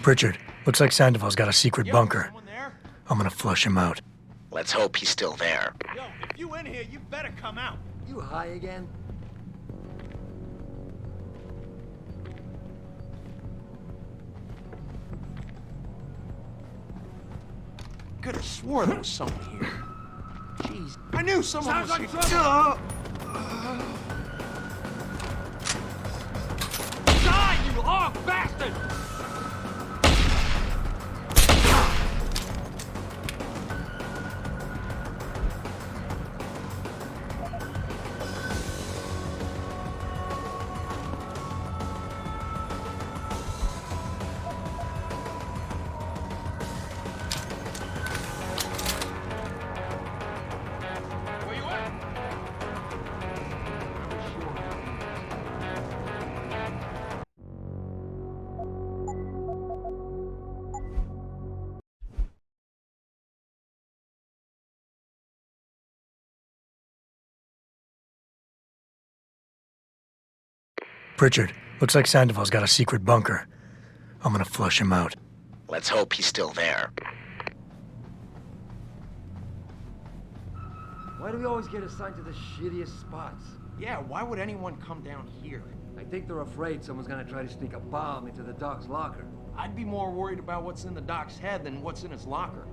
Pritchard, looks like Sandoval's got a secret bunker. Someone there? I'm gonna flush him out. Let's hope he's still there. Yo, if you in here, you better come out. You high again? Could have swore there was someone here. Jeez, I knew someone was here. Die, you hog bastard! Where you at? Pritchard, looks like Sandoval's got a secret bunker. I'm gonna flush him out. Let's hope he's still there. Why do we always get assigned to the shittiest spots? Yeah, why would anyone come down here? I think they're afraid someone's gonna try to sneak a bomb into the doc's locker. I'd be more worried about what's in the doc's head than what's in his locker.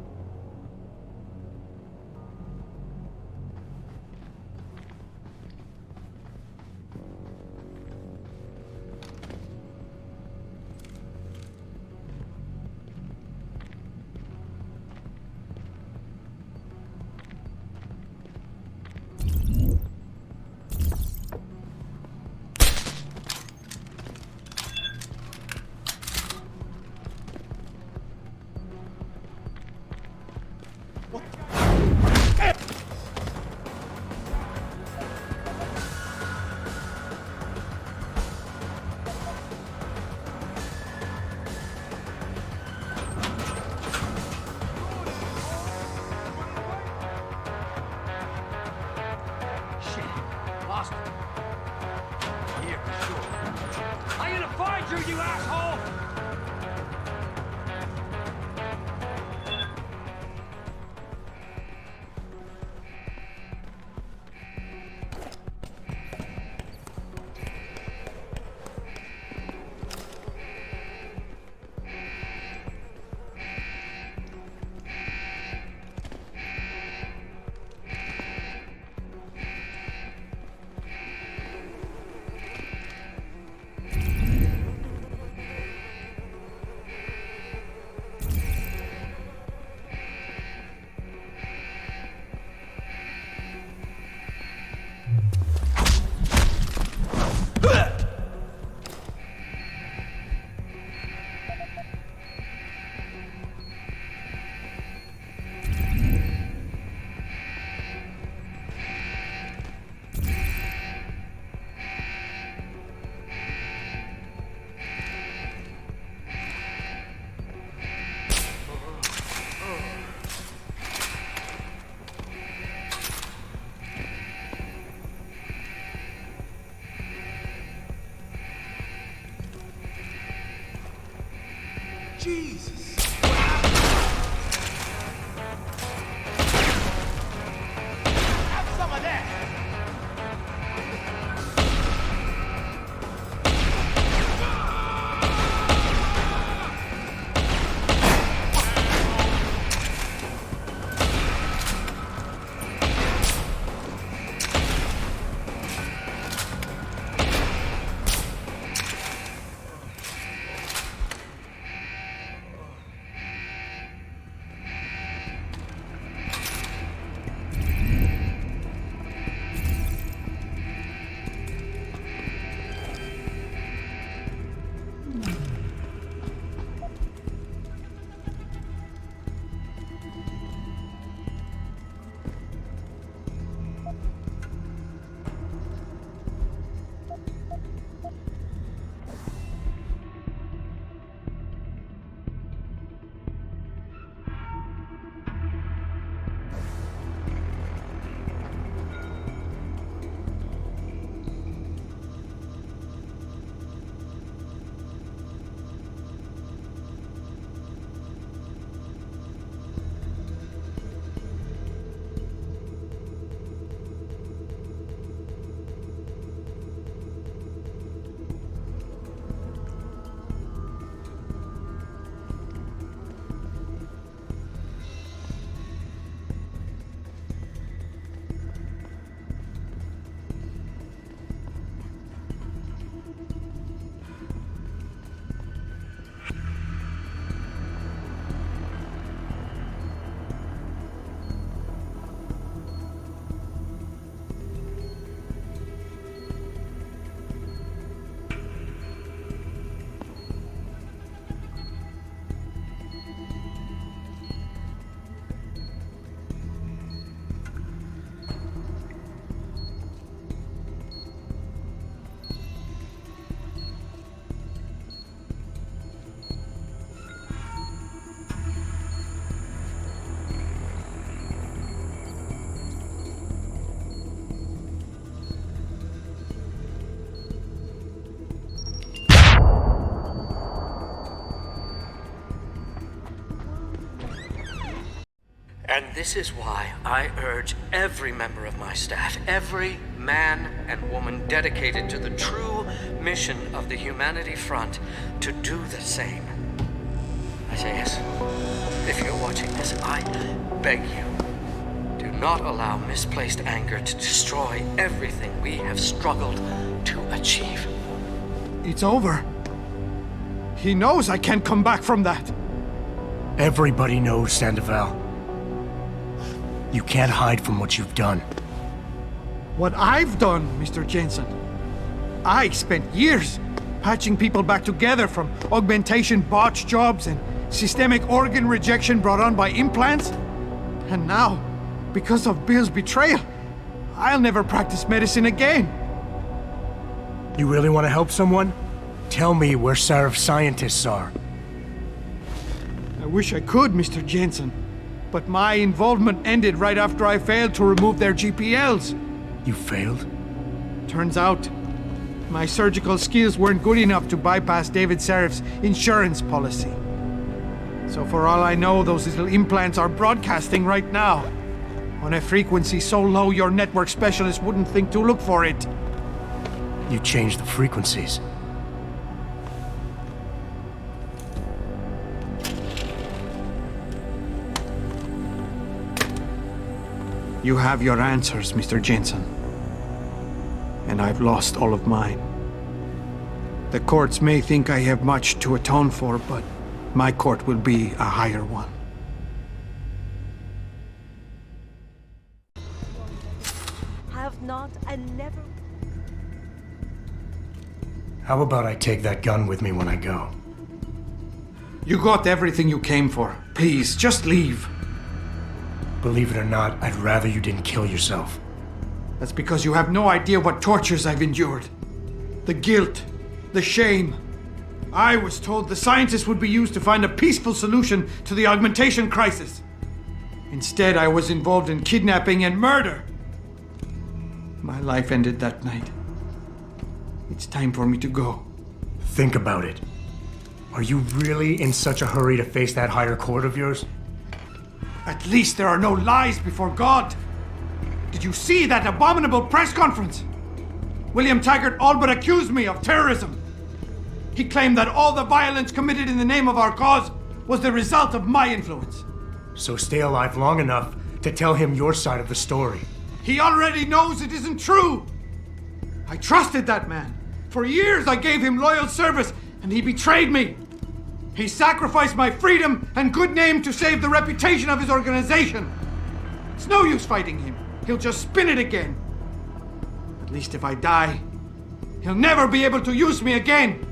Shit, lost him. Here, for sure. I'm gonna find you, you asshole! Jesus! Have some of that! And this is why I urge every member of my staff, every man and woman dedicated to the true mission of the Humanity Front, to do the same. Isaias, if you're watching this, I beg you, do not allow misplaced anger to destroy everything we have struggled to achieve. It's over. He knows I can't come back from that. Everybody knows, Sandoval. You can't hide from what you've done. What I've done, Mr. Jensen. I spent years patching people back together from augmentation botch jobs and systemic organ rejection brought on by implants. And now, because of Bill's betrayal, I'll never practice medicine again. You really want to help someone? Tell me where Sarif's scientists are. I wish I could, Mr. Jensen. But my involvement ended right after I failed to remove their GPLs. You failed? Turns out, my surgical skills weren't good enough to bypass David Sarif's insurance policy. So for all I know, those little implants are broadcasting right now, on a frequency so low your network specialist wouldn't think to look for it. You changed the frequencies. You have your answers, Mr. Jensen. And I've lost all of mine. The courts may think I have much to atone for, but my court will be a higher one. Have not and never. How about I take that gun with me when I go? You got everything you came for. Please, just leave. Believe it or not, I'd rather you didn't kill yourself. That's because you have no idea what tortures I've endured. The guilt, the shame. I was told the scientists would be used to find a peaceful solution to the augmentation crisis. Instead, I was involved in kidnapping and murder. My life ended that night. It's time for me to go. Think about it. Are you really in such a hurry to face that higher court of yours? At least there are no lies before God. Did you see that abominable press conference? William Taggart all but accused me of terrorism. He claimed that all the violence committed in the name of our cause was the result of my influence. So stay alive long enough to tell him your side of the story. He already knows it isn't true. I trusted that man. For years I gave him loyal service, and he betrayed me. He sacrificed my freedom and good name to save the reputation of his organization. It's no use fighting him. He'll just spin it again. At least if I die, he'll never be able to use me again.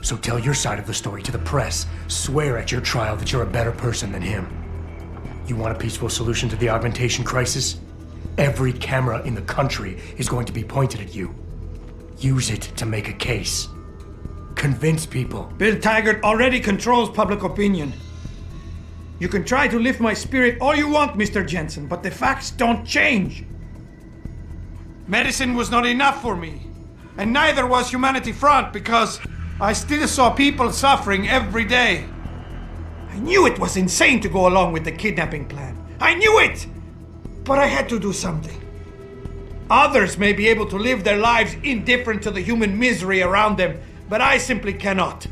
So tell your side of the story to the press. Swear at your trial that you're a better person than him. You want a peaceful solution to the augmentation crisis? Every camera in the country is going to be pointed at you. Use it to make a case. Convince people. Bill Taggart already controls public opinion. You can try to lift my spirit all you want, Mr. Jensen, but the facts don't change. Medicine was not enough for me, and neither was Humanity Front, because I still saw people suffering every day. I knew it was insane to go along with the kidnapping plan. I knew it! But I had to do something. Others may be able to live their lives indifferent to the human misery around them, but I simply cannot.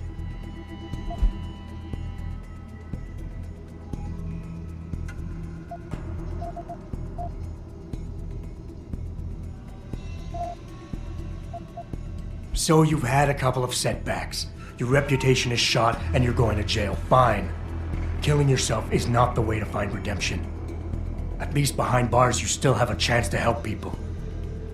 So you've had a couple of setbacks. Your reputation is shot and you're going to jail. Fine. Killing yourself is not the way to find redemption. At least behind bars, you still have a chance to help people.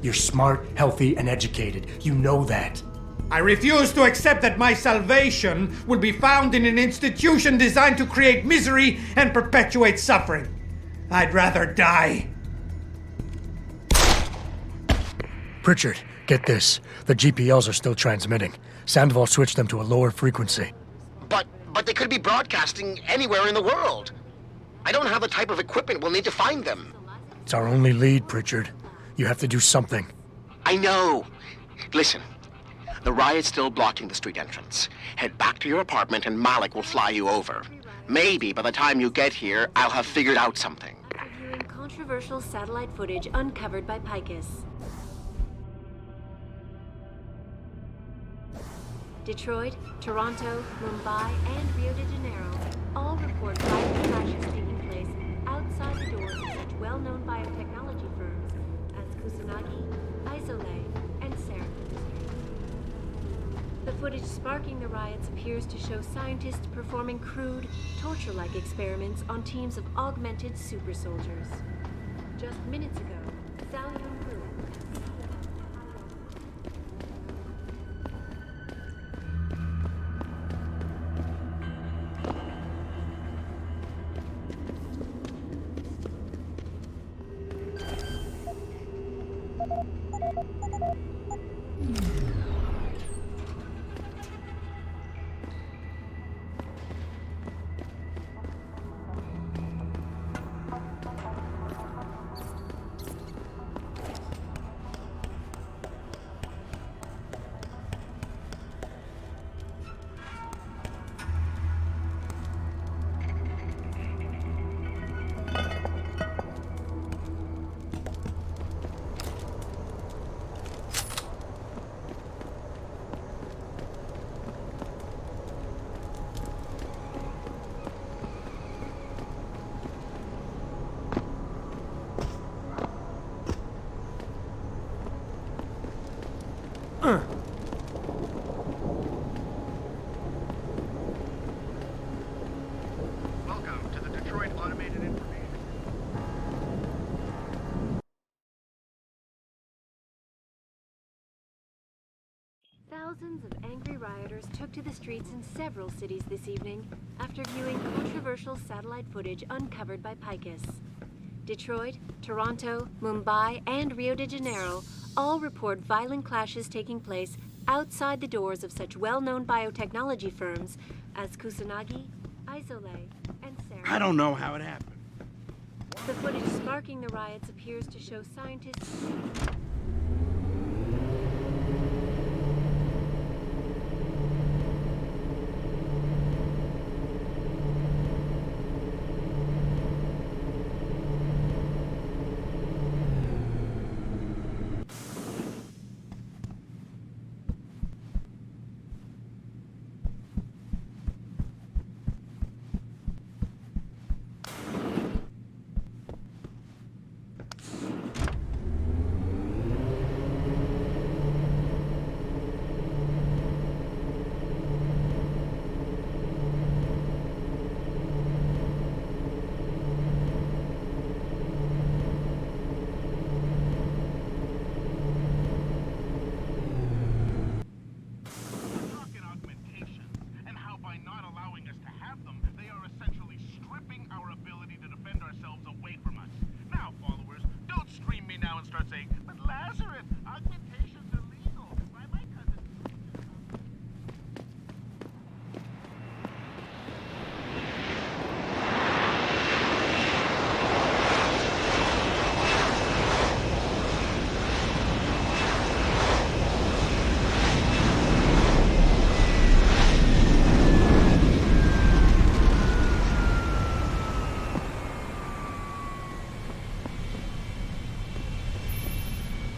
You're smart, healthy, and educated. You know that. I refuse to accept that my salvation will be found in an institution designed to create misery and perpetuate suffering. I'd rather die. Pritchard, get this. The GPLs are still transmitting. Sandoval switched them to a lower frequency. But they could be broadcasting anywhere in the world. I don't have the type of equipment we'll need to find them. It's our only lead, Pritchard. You have to do something. I know. Listen, the riot's still blocking the street entrance. Head back to your apartment and Malik will fly you over. Maybe by the time you get here, I'll have figured out something. Reviewing controversial satellite footage uncovered by Picus. Detroit, Toronto, Mumbai, and Rio de Janeiro all report violent crashes taking place outside the doors of such well-known biotechnology firms as Kusanagi, Isole, and Serum Industries. The footage sparking the riots appears to show scientists performing crude, torture-like experiments on teams of augmented super soldiers. Just minutes ago, Zhao Yunru. Welcome to the Detroit Automated Information. Thousands of angry rioters took to the streets in several cities this evening after viewing controversial satellite footage uncovered by Picus. Detroit, Toronto, Mumbai, and Rio de Janeiro all report violent clashes taking place outside the doors of such well-known biotechnology firms as Kusanagi, Isole, and Serum. I don't know how it happened. The footage sparking the riots appears to show scientists... Rocket augmentations, and how by not allowing us to have them, they are essentially stripping our ability to defend ourselves away from us. Now, followers, don't scream me now and start saying, "But Lazarus, augmentations are legal." Why, my cousin...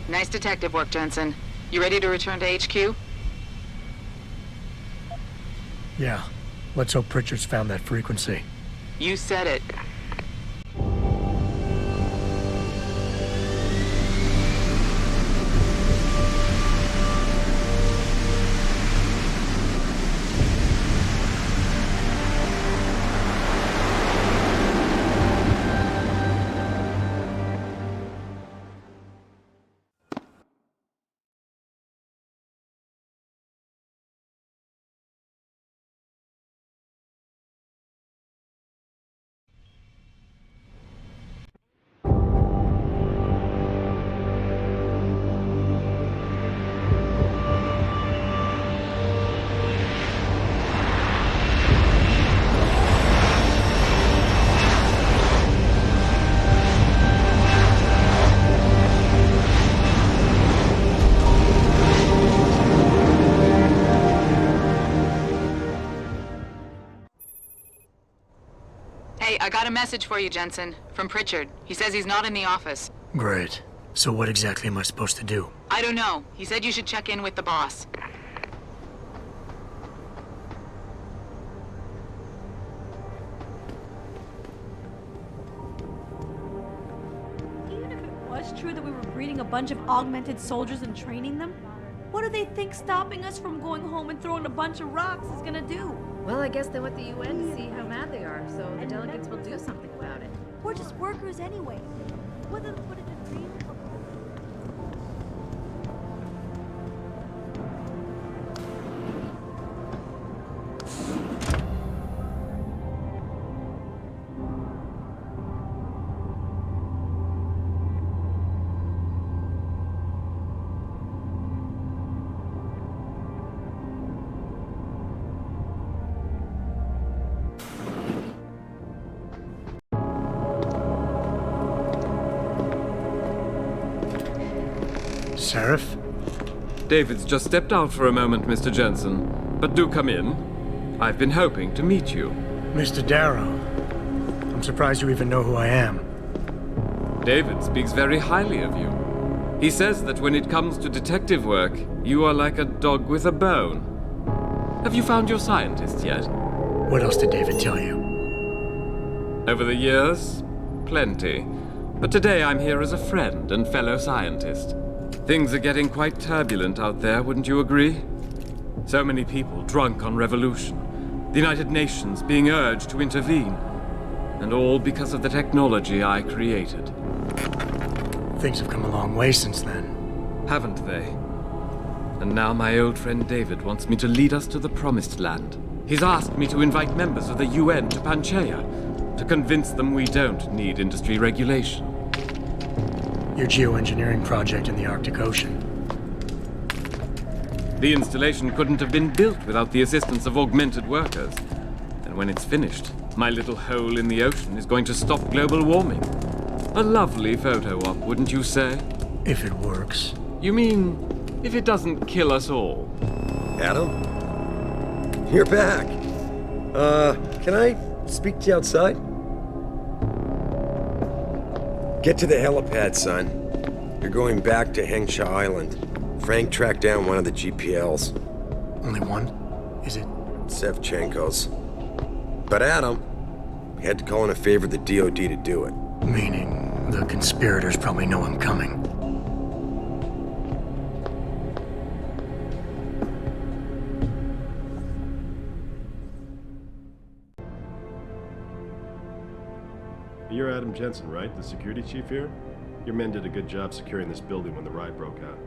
Nice detective work, Jensen. You ready to return to HQ? Yeah. Let's hope Pritchard's found that frequency. You said it. I got a message for you, Jensen. From Pritchard. He says he's not in the office. Great. So what exactly am I supposed to do? I don't know. He said you should check in with the boss. Even if it was true that we were breeding a bunch of augmented soldiers and training them, what do they think stopping us from going home and throwing a bunch of rocks is gonna do? Well, I guess they want the UN to see how mad they are, so the delegates will do something about it. We're just workers anyway. Whether to put it in dream or... Seraph? David's just stepped out for a moment, Mr. Jensen. But do come in. I've been hoping to meet you. Mr. Darrow. I'm surprised you even know who I am. David speaks very highly of you. He says that when it comes to detective work, you are like a dog with a bone. Have you found your scientist yet? What else did David tell you? Over the years, plenty. But today I'm here as a friend and fellow scientist. Things are getting quite turbulent out there, wouldn't you agree? So many people drunk on revolution. The United Nations being urged to intervene. And all because of the technology I created. Things have come a long way since then. Haven't they? And now my old friend David wants me to lead us to the Promised Land. He's asked me to invite members of the UN to Panchaea, to convince them we don't need industry regulation. Your geoengineering project in the Arctic Ocean. The installation couldn't have been built without the assistance of augmented workers. And when it's finished, my little hole in the ocean is going to stop global warming. A lovely photo op, wouldn't you say? If it works. You mean, if it doesn't kill us all? Adam? You're back. Can I speak to you outside? Get to the helipad, son. You're going back to Hengsha Island. Frank tracked down one of the GPLs. Only one? Is it? Sevchenko's. But Adam, we had to call in a favor of the DOD to do it. Meaning, the conspirators probably know I'm coming. You're Adam Jensen, right? The security chief here? Your men did a good job securing this building when the riot broke out.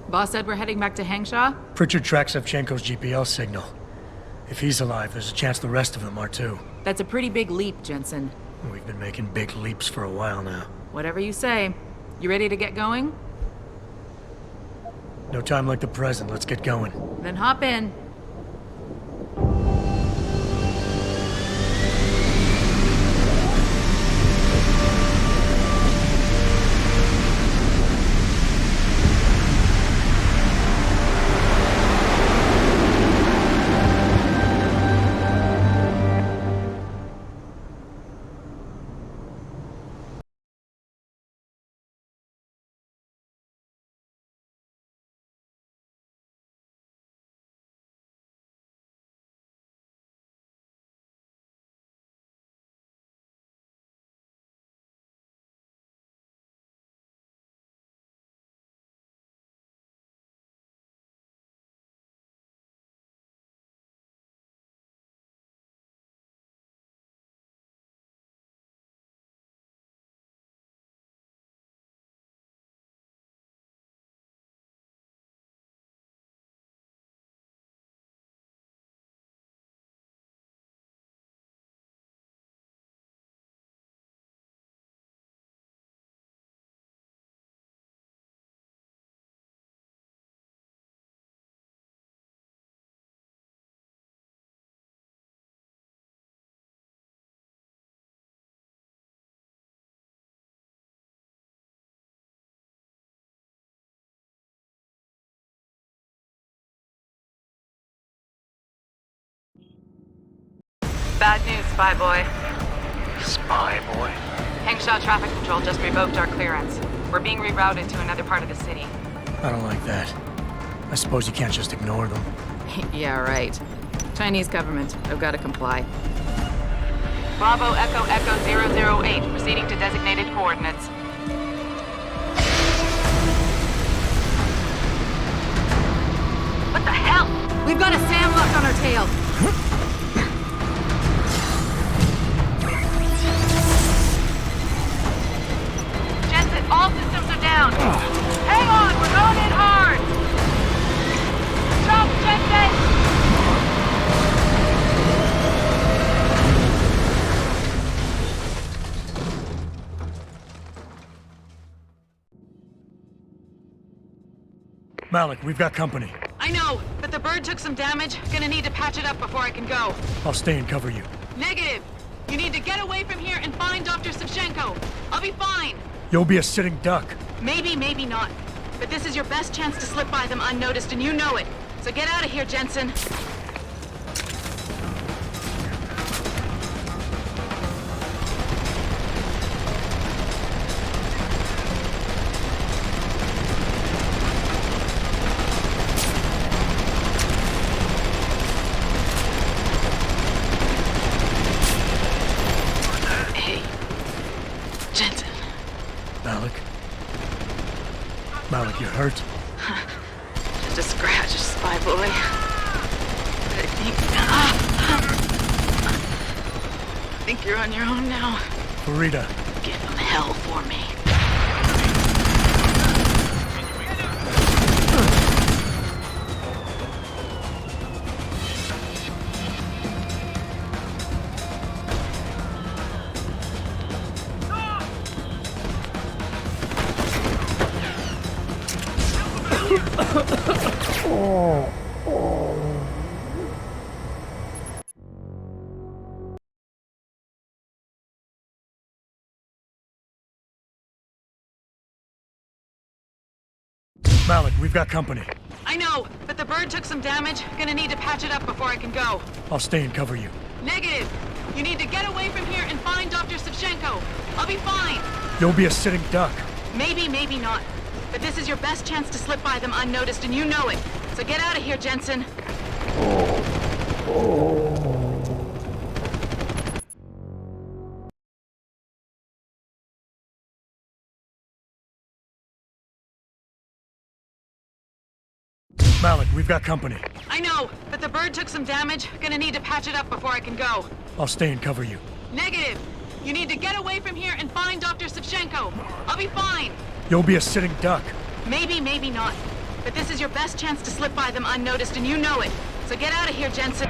Boss said we're heading back to Hengsha? Pritchard tracks Sevchenko's GPL signal. If he's alive, there's a chance the rest of them are too. That's a pretty big leap, Jensen. We've been making big leaps for a while now. Whatever you say. You ready to get going? No time like the present. Let's get going. Then hop in. Bad news, Spy Boy. Spy boy? Hengsha Traffic Control just revoked our clearance. We're being rerouted to another part of the city. I don't like that. I suppose you can't just ignore them. Yeah, right. Chinese government. I've got to comply. Bravo Echo Echo 008, proceeding to designated coordinates. What the hell? We've got a SAM locked on our tail. Jensen, all systems are down. Hang on, we're going in hard. Jump, Jensen! Malik, we've got company. I know, but the bird took some damage. Gonna need to patch it up before I can go. I'll stay and cover you. Negative. You need to get away from here and find Dr. Savchenko. I'll be fine. You'll be a sitting duck. Maybe, maybe not. But this is your best chance to slip by them unnoticed, and you know it. So get out of here, Jensen. Malik, you hurt? Just a scratch, Spy Boy. I think you're on your own now. Farida. Give them hell for me. Malik, we've got company. I know, but the bird took some damage. Gonna need to patch it up before I can go. I'll stay and cover you. Negative. You need to get away from here and find Dr. Savchenko. I'll be fine. You'll be a sitting duck. Maybe, maybe not. But this is your best chance to slip by them unnoticed, and you know it. So get out of here, Jensen. Malik, we've got company. I know, but the bird took some damage. Gonna need to patch it up before I can go. I'll stay and cover you. Negative. You need to get away from here and find Dr. Savchenko. I'll be fine. You'll be a sitting duck. Maybe, maybe not. But this is your best chance to slip by them unnoticed, and you know it. So get out of here, Jensen.